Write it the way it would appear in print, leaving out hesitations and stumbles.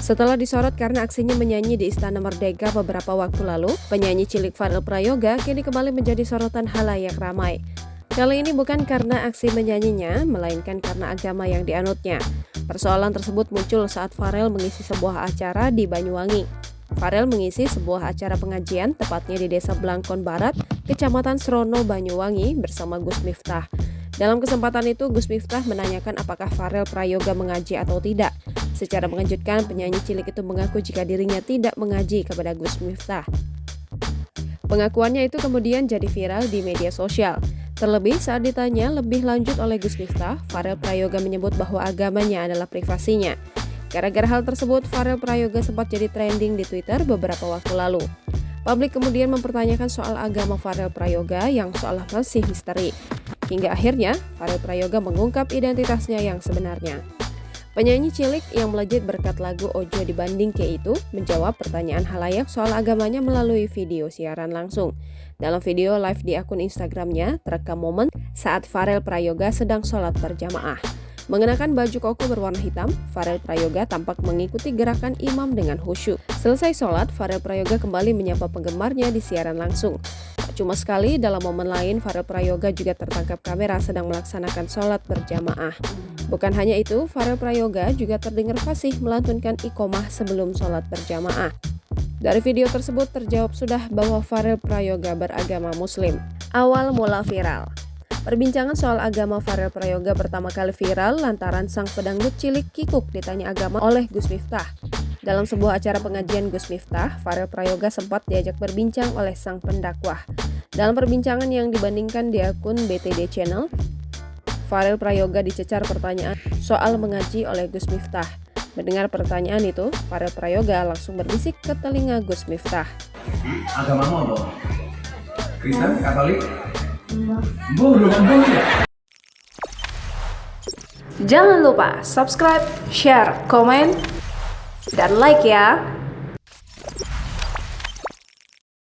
Setelah disorot karena aksinya menyanyi di Istana Merdeka beberapa waktu lalu, penyanyi cilik Farel Prayoga kini kembali menjadi sorotan halayak ramai. Kali ini bukan karena aksi menyanyinya, melainkan karena agama yang dianutnya. Persoalan tersebut muncul saat Farel mengisi sebuah acara di Banyuwangi. Farel mengisi sebuah acara pengajian, tepatnya di Desa Blangkon Barat, Kecamatan Srono, Banyuwangi, bersama Gus Miftah. Dalam kesempatan itu, Gus Miftah menanyakan apakah Farel Prayoga mengaji atau tidak. Secara mengejutkan, penyanyi cilik itu mengaku jika dirinya tidak mengaji kepada Gus Miftah. Pengakuannya itu kemudian jadi viral di media sosial. Terlebih saat ditanya lebih lanjut oleh Gus Miftah, Farel Prayoga menyebut bahwa agamanya adalah privasinya. Gara-gara hal tersebut, Farel Prayoga sempat jadi trending di Twitter beberapa waktu lalu. Publik kemudian mempertanyakan soal agama Farel Prayoga yang seolah masih misteri. Hingga akhirnya, Farel Prayoga mengungkap identitasnya yang sebenarnya. Penyanyi cilik yang melejit berkat lagu Ojo Dibanding Ke itu menjawab pertanyaan halayak soal agamanya melalui video siaran langsung. Dalam video live di akun Instagramnya, terekam momen saat Farel Prayoga sedang sholat berjamaah. Mengenakan baju koko berwarna hitam, Farel Prayoga tampak mengikuti gerakan imam dengan khusyuk. Selesai sholat, Farel Prayoga kembali menyapa penggemarnya di siaran langsung. Tak cuma sekali, dalam momen lain Farel Prayoga juga tertangkap kamera sedang melaksanakan sholat berjamaah. Bukan hanya itu, Farel Prayoga juga terdengar fasih melantunkan iqomah sebelum sholat berjamaah. Dari video tersebut terjawab sudah bahwa Farel Prayoga beragama Muslim. Awal mula viral. Perbincangan soal agama Farel Prayoga pertama kali viral lantaran sang pedangdut cilik kikuk ditanya agama oleh Gus Miftah. Dalam sebuah acara pengajian Gus Miftah, Farel Prayoga sempat diajak berbincang oleh sang pendakwah. Dalam perbincangan yang dibandingkan di akun BTD Channel, Farel Prayoga dicecar pertanyaan soal mengaji oleh Gus Miftah. Mendengar pertanyaan itu, Farel Prayoga langsung berbisik ke telinga Gus Miftah. Agamamu apa? Kristen? Katolik? Jangan lupa subscribe, share, komen, dan like ya.